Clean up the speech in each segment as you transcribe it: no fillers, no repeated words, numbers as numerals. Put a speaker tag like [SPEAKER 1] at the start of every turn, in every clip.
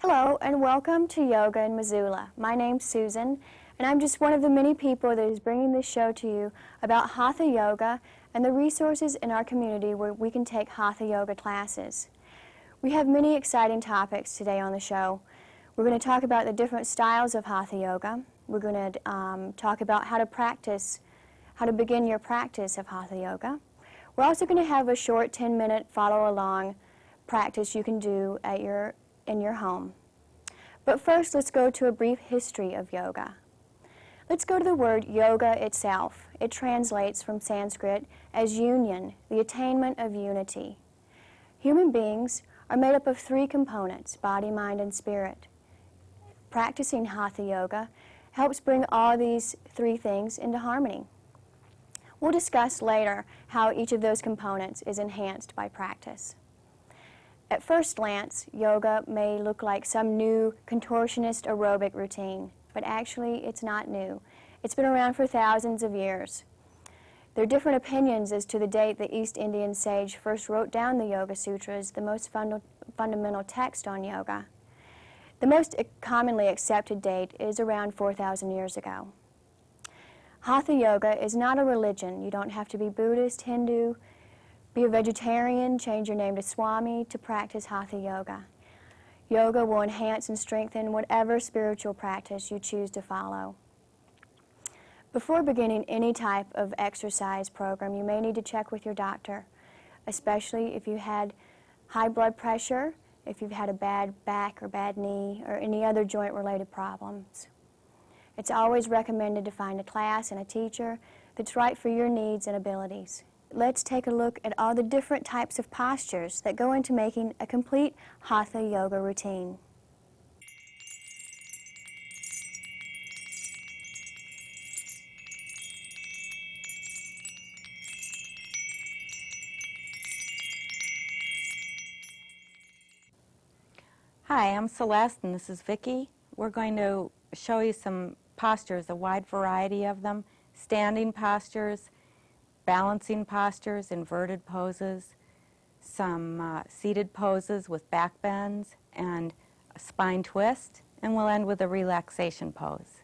[SPEAKER 1] Hello and welcome to Yoga in Missoula. My name's Susan and I'm just one of the many people that is bringing this show to you about hatha yoga and the resources in our community where we can take hatha yoga classes. We have many exciting topics today on the show. We're going to talk about the different styles of hatha yoga. We're going to talk about how to begin your practice of hatha yoga. We're also going to have a short 10-minute follow-along practice you can do in your home. But first, let's go to a brief history of yoga. Let's go to the word yoga itself. It translates from Sanskrit as union, the attainment of unity. Human beings are made up of three components, body, mind, and spirit. Practicing hatha yoga helps bring all these three things into harmony. We'll discuss later how each of those components is enhanced by practice. At first glance, yoga may look like some new contortionist aerobic routine, but actually it's not new. It's been around for thousands of years. There are different opinions as to the date the East Indian sage first wrote down the Yoga Sutras, the most fundamental text on yoga. The most commonly accepted date is around 4,000 years ago. Hatha yoga is not a religion. You don't have to be Buddhist, Hindu, be a vegetarian, change your name to Swami to practice hatha yoga. Yoga will enhance and strengthen whatever spiritual practice you choose to follow. Before beginning any type of exercise program, you may need to check with your doctor, especially if you had high blood pressure, if you've had a bad back or bad knee, or any other joint-related problems. It's always recommended to find a class and a teacher that's right for your needs and abilities. Let's take a look at all the different types of postures that go into making a complete hatha yoga routine.
[SPEAKER 2] Hi, I'm Celeste and this is Vicki. We're going to show you some postures, a wide variety of them, standing postures, balancing postures, inverted poses, some seated poses with back bends and a spine twist, and we'll end with a relaxation pose.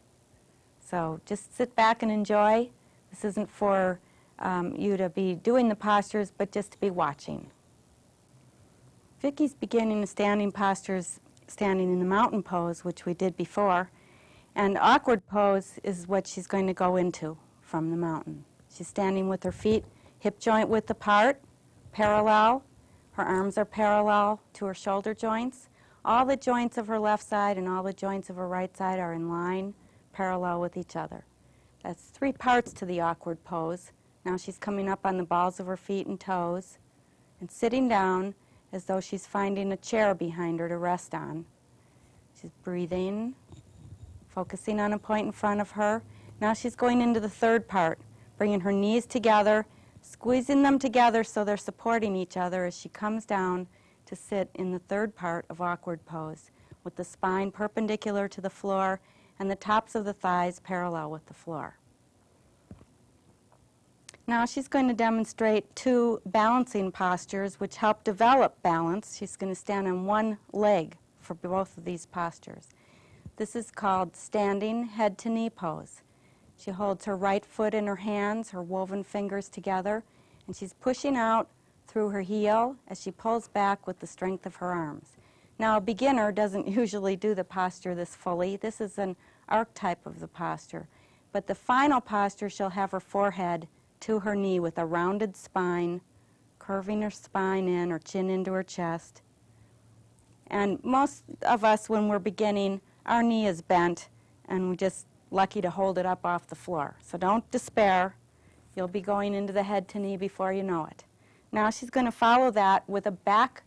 [SPEAKER 2] So just sit back and enjoy. This isn't for you to be doing the postures, but just to be watching. Vicki's beginning the standing postures standing in the mountain pose, which we did before, and awkward pose is what she's going to go into from the mountain. She's standing with her feet hip joint width apart, parallel. Her arms are parallel to her shoulder joints. All the joints of her left side and all the joints of her right side are in line, parallel with each other. That's three parts to the awkward pose. Now she's coming up on the balls of her feet and toes and sitting down as though she's finding a chair behind her to rest on. She's breathing, focusing on a point in front of her. Now she's going into the third part, bringing her knees together, squeezing them together so they're supporting each other as she comes down to sit in the third part of awkward pose, with the spine perpendicular to the floor and the tops of the thighs parallel with the floor. Now she's going to demonstrate two balancing postures which help develop balance. She's going to stand on one leg for both of these postures. This is called standing head to knee pose. She holds her right foot in her hands, her woven fingers together, and she's pushing out through her heel as she pulls back with the strength of her arms. Now a beginner doesn't usually do the posture this fully. This is an archetype of the posture. But the final posture, she'll have her forehead to her knee with a rounded spine, curving her spine in, her chin into her chest. And most of us, when we're beginning, our knee is bent, and we're just lucky to hold it up off the floor. So don't despair. You'll be going into the head to knee before you know it. Now she's going to follow that with a back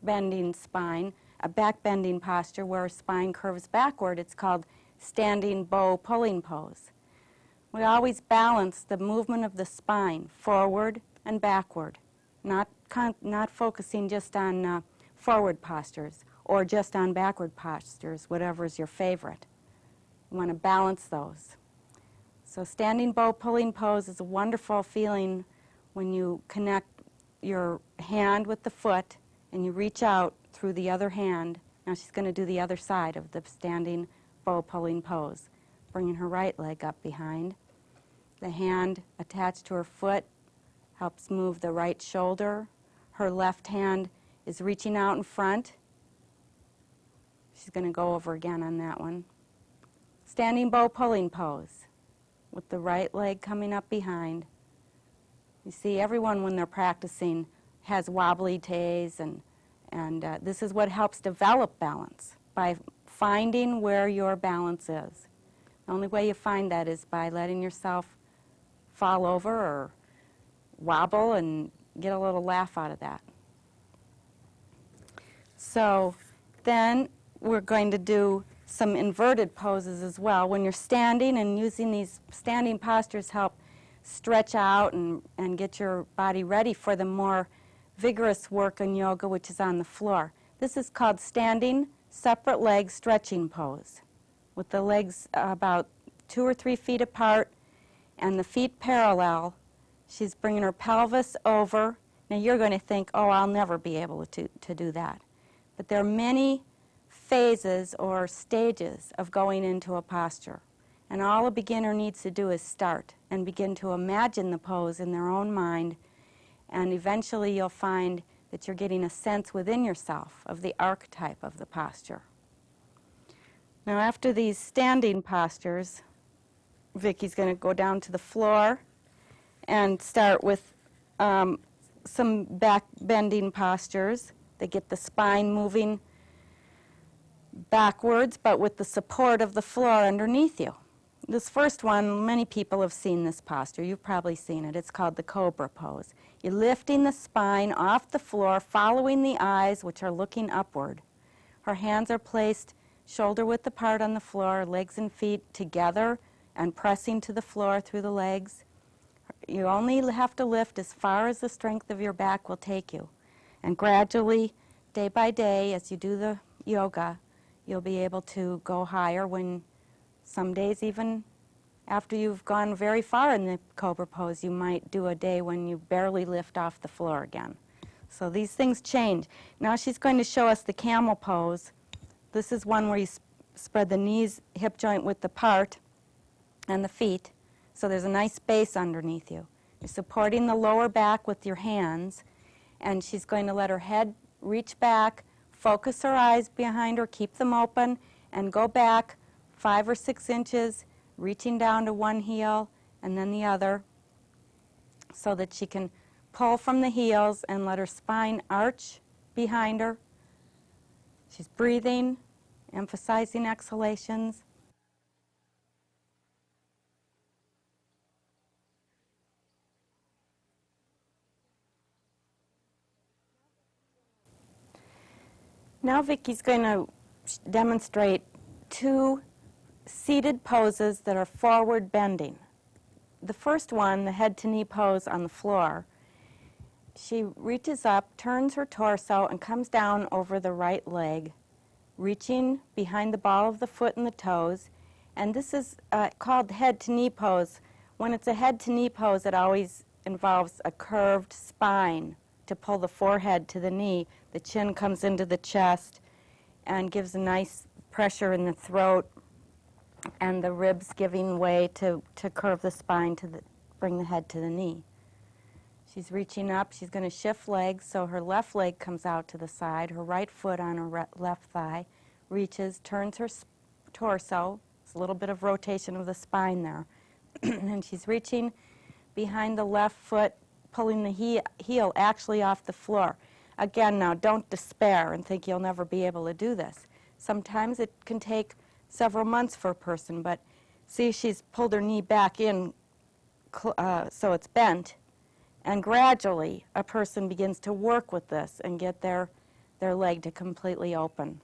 [SPEAKER 2] bending spine, a back bending posture where her spine curves backward. It's called standing bow pulling pose. We always balance the movement of the spine forward and backward, not focusing just on forward postures or just on backward postures, whatever is your favorite. You want to balance those. So standing bow pulling pose is a wonderful feeling when you connect your hand with the foot and you reach out through the other hand Now she's going to do the other side of the standing bow pulling pose, bringing her right leg up behind. The hand attached to her foot helps move the right shoulder. Her left hand is reaching out in front. She's going to go over again on that one. Standing bow pulling pose with the right leg coming up behind. You see, everyone when they're practicing has wobbly tays, and this is what helps develop balance, by finding where your balance is. The only way you find that is by letting yourself fall over or wobble and get a little laugh out of that. So then we're going to do some inverted poses as well. When you're standing, and using these standing postures help stretch out and get your body ready for the more vigorous work in yoga, which is on the floor. This is called standing separate leg stretching pose, with the legs about 2 or 3 feet apart and the feet parallel. She's bringing her pelvis over. Now you're going to think, oh, I'll never be able to do that. But there are many phases or stages of going into a posture. And all a beginner needs to do is start and begin to imagine the pose in their own mind. And eventually you'll find that you're getting a sense within yourself of the archetype of the posture. Now after these standing postures, Vicky's going to go down to the floor and start with some back bending postures. They get the spine moving backwards, but with the support of the floor underneath you. This first one, many people have seen this posture. You've probably seen it. It's called the cobra pose. You're lifting the spine off the floor, following the eyes, which are looking upward. Her hands are placed shoulder width apart on the floor, legs and feet together and pressing to the floor through the legs. You only have to lift as far as the strength of your back will take you. And gradually, day by day, as you do the yoga, you'll be able to go higher, when some days, even after you've gone very far in the cobra pose, you might do a day when you barely lift off the floor again. So these things change. Now she's going to show us the camel pose. This is one where you spread the knees hip joint width apart and the feet, so there's a nice space underneath you. You're supporting the lower back with your hands, and she's going to let her head reach back, focus her eyes behind her, keep them open, and go back 5 or 6 inches, reaching down to one heel and then the other, so that she can pull from the heels and let her spine arch behind her. She's breathing, emphasizing exhalations. Now Vicky's going to demonstrate 2 seated poses that are forward bending. The first one, the head to knee pose on the floor, she reaches up, turns her torso, and comes down over the right leg, reaching behind the ball of the foot and the toes. And this is called head to knee pose. When it's a head to knee pose, it always involves a curved spine to pull the forehead to the knee. The chin comes into the chest and gives a nice pressure in the throat, and the ribs giving way to curve the spine to bring the head to the knee. She's reaching up. She's going to shift legs, so her left leg comes out to the side, her right foot on her left thigh, reaches, turns her torso. It's a little bit of rotation of the spine there. And she's reaching behind the left foot, pulling the heel actually off the floor. Again, now, don't despair and think you'll never be able to do this. Sometimes it can take several months for a person, but see, she's pulled her knee back in so it's bent, and gradually a person begins to work with this and get their leg to completely open.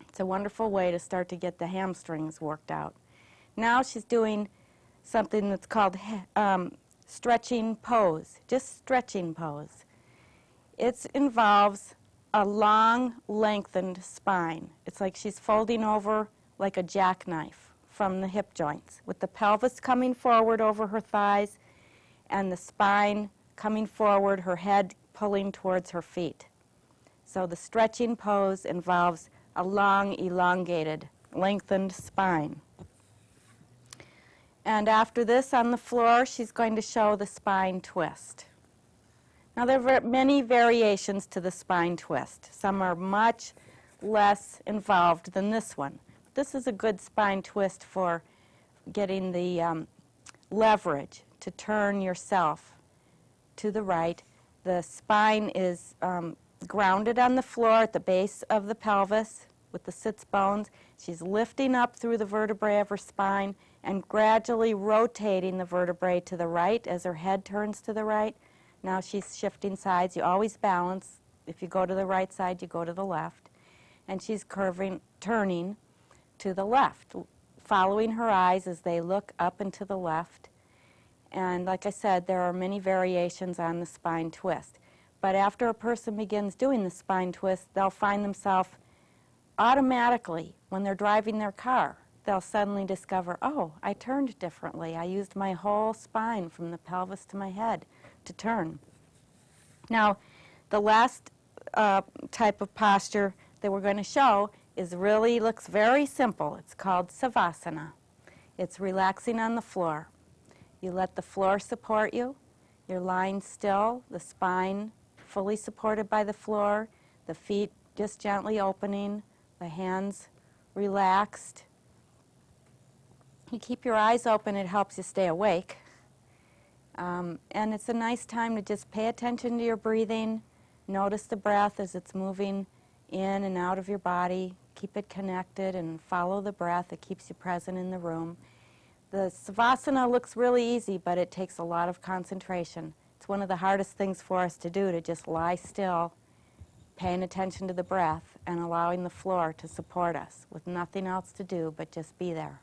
[SPEAKER 2] It's a wonderful way to start to get the hamstrings worked out. Now she's doing something that's called stretching pose, just stretching pose. It involves a long, lengthened spine. It's like she's folding over like a jackknife from the hip joints, with the pelvis coming forward over her thighs and the spine coming forward, her head pulling towards her feet. So the stretching pose involves a long, elongated, lengthened spine. And after this on the floor, she's going to show the spine twist. Now there are many variations to the spine twist. Some are much less involved than this one. This is a good spine twist for getting the leverage to turn yourself to the right. The spine is grounded on the floor at the base of the pelvis with the sits bones. She's lifting up through the vertebrae of her spine and gradually rotating the vertebrae to the right as her head turns to the right. Now she's shifting sides. You always balance. If you go to the right side, you go to the left. And she's turning to the left, following her eyes as they look up and to the left. And like I said, there are many variations on the spine twist. But after a person begins doing the spine twist, they'll find themselves automatically, when they're driving their car, they'll suddenly discover, oh, I turned differently. I used my whole spine from the pelvis to my head to turn. Now, the last type of posture that we're going to show looks very simple. It's called Savasana. It's relaxing on the floor. You let the floor support you. You're lying still, the spine fully supported by the floor, the feet just gently opening, the hands relaxed. You keep your eyes open, it helps you stay awake. And it's a nice time to just pay attention to your breathing. Notice the breath as it's moving in and out of your body. Keep it connected and follow the breath. It keeps you present in the room. The Savasana looks really easy, but it takes a lot of concentration. It's one of the hardest things for us to do, to just lie still, paying attention to the breath and allowing the floor to support us with nothing else to do but just be there.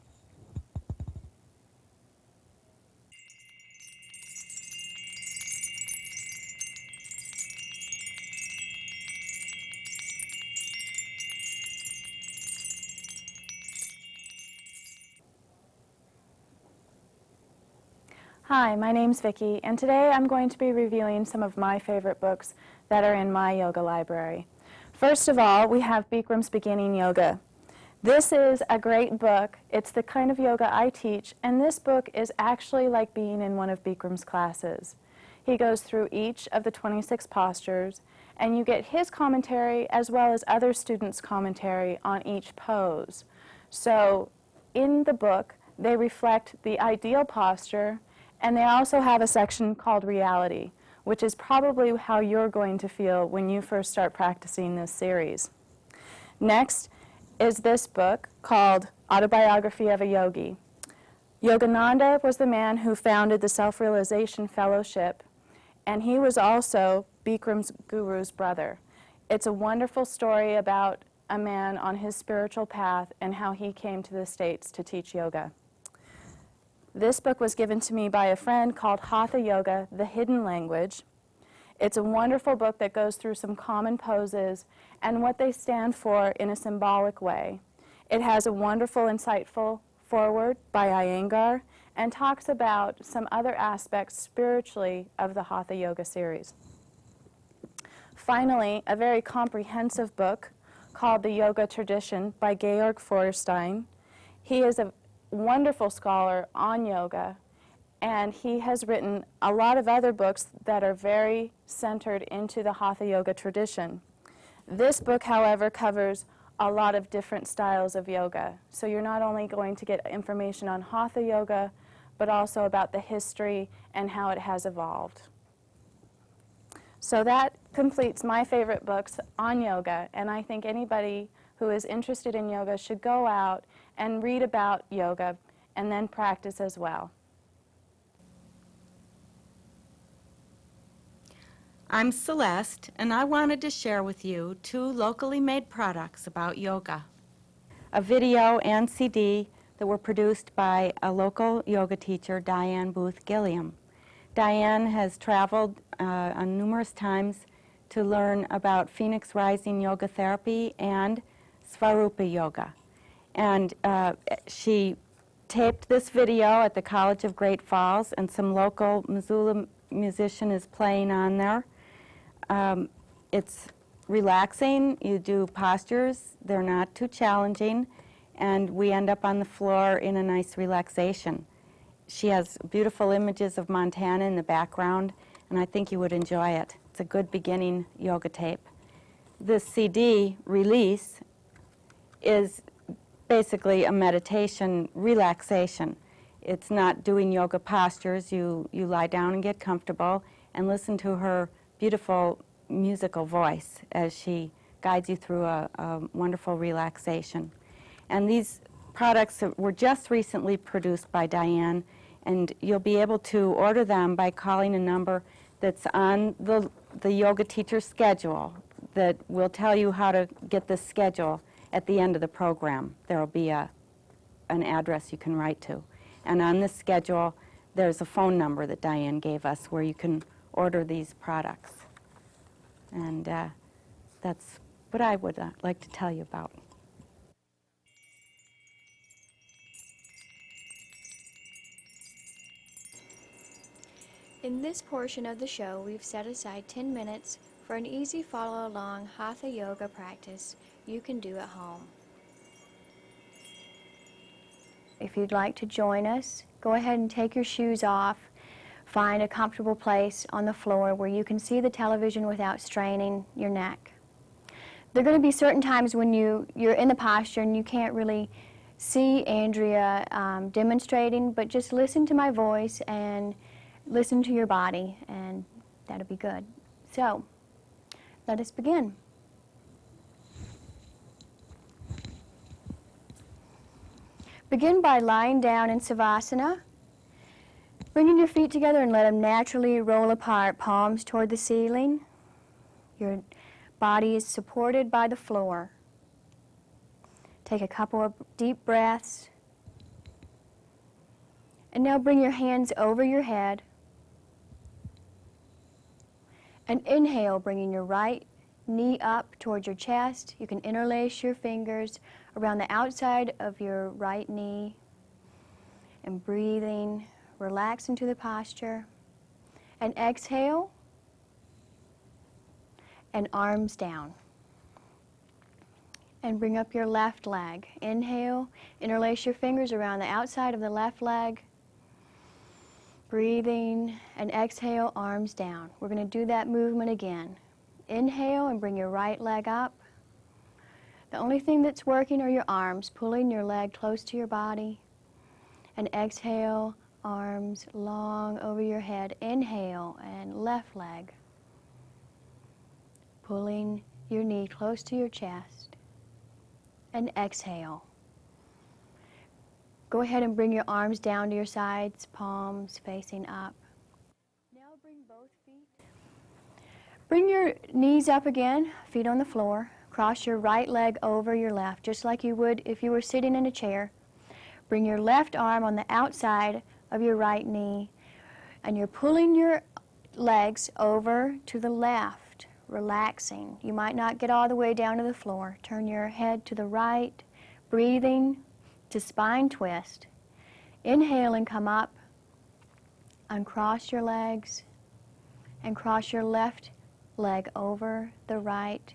[SPEAKER 3] Hi, my name's Vicki, and today I'm going to be reviewing some of my favorite books that are in my yoga library. First of all, we have Bikram's Beginning Yoga. This is a great book. It's the kind of yoga I teach, and this book is actually like being in one of Bikram's classes. He goes through each of the 26 postures, and you get his commentary as well as other students' commentary on each pose. So in the book, they reflect the ideal posture, and they also have a section called Reality, which is probably how you're going to feel when you first start practicing this series. Next is this book called Autobiography of a Yogi. Yogananda was the man who founded the Self-Realization Fellowship, and he was also Bikram's guru's brother. It's a wonderful story about a man on his spiritual path and how he came to the States to teach yoga. This book was given to me by a friend called Hatha Yoga, The Hidden Language. It's a wonderful book that goes through some common poses and what they stand for in a symbolic way. It has a wonderful, insightful foreword by Iyengar and talks about some other aspects spiritually of the Hatha Yoga series. Finally, a very comprehensive book called The Yoga Tradition by Georg Feuerstein. He is a wonderful scholar on yoga, and he has written a lot of other books that are very centered into the Hatha Yoga tradition. This book, however, covers a lot of different styles of yoga. So you're not only going to get information on Hatha Yoga, but also about the history and how it has evolved. So that completes my favorite books on yoga, and I think anybody who is interested in yoga should go out and read about yoga and then practice as well.
[SPEAKER 2] I'm Celeste, and I wanted to share with you 2 locally made products about yoga. A video and CD that were produced by a local yoga teacher, Diane Booth Gilliam. Diane has traveled on numerous times to learn about Phoenix Rising Yoga Therapy and Svarupa Yoga. And she taped this video at the College of Great Falls, and some local Missoula musician is playing on there. It's relaxing. You do postures. They're not too challenging. And we end up on the floor in a nice relaxation. She has beautiful images of Montana in the background, and I think you would enjoy it. It's a good beginning yoga tape. This CD release is basically a meditation relaxation. It's not doing yoga postures. You lie down and get comfortable and listen to her beautiful musical voice as she guides you through a wonderful relaxation. And these products were just recently produced by Diane, and you'll be able to order them by calling a number that's on the yoga teacher's schedule that will tell you how to get this schedule at the end of the program. There will be an address you can write to. And on this schedule, there's a phone number that Diane gave us where you can order these products. And that's what I would like to tell you about.
[SPEAKER 1] In this portion of the show, we've set aside 10 minutes for an easy follow-along hatha yoga practice you can do at home. If you'd like to join us, go ahead and take your shoes off. Find a comfortable place on the floor where you can see the television without straining your neck. There are going to be certain times when you're in the posture and you can't really see Andrea demonstrating, but just listen to my voice and listen to your body, and that'll be good. So, let us begin. Begin by lying down in Savasana, bringing your feet together and let them naturally roll apart, palms toward the ceiling. Your body is supported by the floor. Take a couple of deep breaths. And now bring your hands over your head. And inhale, bringing your right knee up towards your chest. You can interlace your fingers around the outside of your right knee. And breathing, relax into the posture. And exhale. And arms down. And bring up your left leg. Inhale, interlace your fingers around the outside of the left leg. Breathing, and exhale, arms down. We're going to do that movement again. Inhale and bring your right leg up. The only thing that's working are your arms, pulling your leg close to your body. And exhale, arms long over your head. Inhale, and left leg. Pulling your knee close to your chest. And exhale. Go ahead and bring your arms down to your sides, palms facing up. Now bring both feet. Bring your knees up again, feet on the floor. Cross your right leg over your left, just like you would if you were sitting in a chair. Bring your left arm on the outside of your right knee, and you're pulling your legs over to the left, relaxing. You might not get all the way down to the floor. Turn your head to the right, breathing to spine twist. Inhale and come up. Uncross your legs and cross your left leg over the right.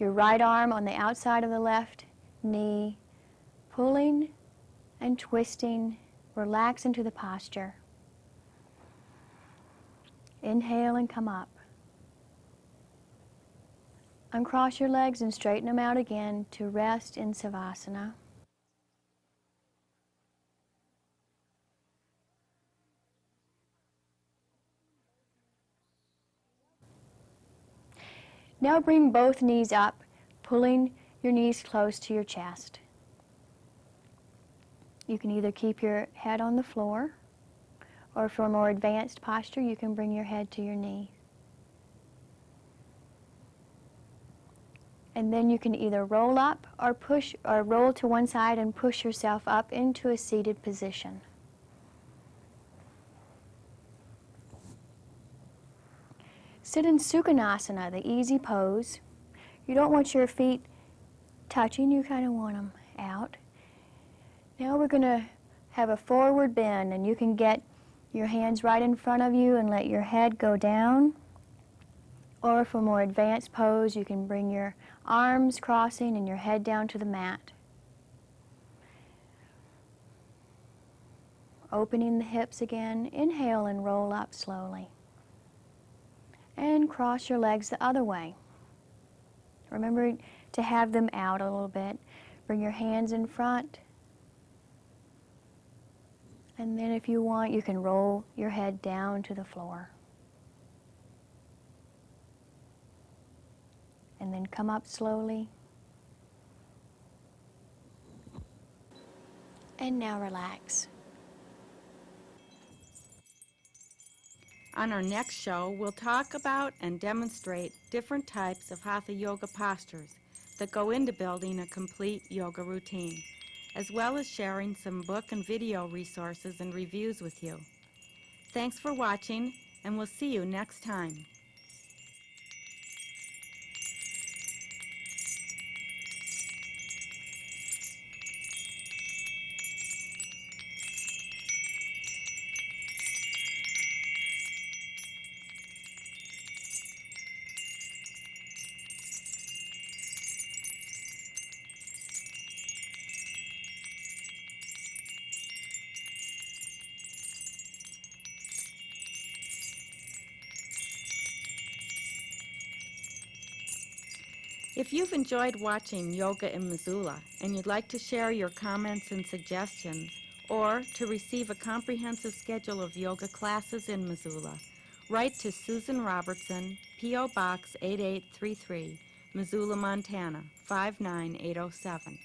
[SPEAKER 1] Your right arm on the outside of the left knee, pulling and twisting. Relax into the posture. Inhale and come up. Uncross your legs and straighten them out again to rest in Savasana. Now bring both knees up, pulling your knees close to your chest. You can either keep your head on the floor, or for a more advanced posture, you can bring your head to your knee. And then you can either roll up or push, or roll to one side and push yourself up into a seated position. Sit in Sukhanasana, the easy pose. You don't want your feet touching, you kind of want them out. Now we're going to have a forward bend, and you can get your hands right in front of you and let your head go down Or for a more advanced pose, you can bring your arms crossing and your head down to the mat. Opening the hips again, inhale and roll up slowly. And cross your legs the other way. Remember to have them out a little bit. Bring your hands in front. And then if you want, you can roll your head down to the floor. And then come up slowly. And now relax.
[SPEAKER 2] On our next show, we'll talk about and demonstrate different types of hatha yoga postures that go into building a complete yoga routine, as well as sharing some book and video resources and reviews with you. Thanks for watching, and we'll see you next time. If you've enjoyed watching Yoga in Missoula and you'd like to share your comments and suggestions, or to receive a comprehensive schedule of yoga classes in Missoula, write to Susan Robertson, P.O. Box 8833, Missoula, Montana 59807.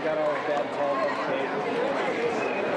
[SPEAKER 4] got all of that 12-foot cable.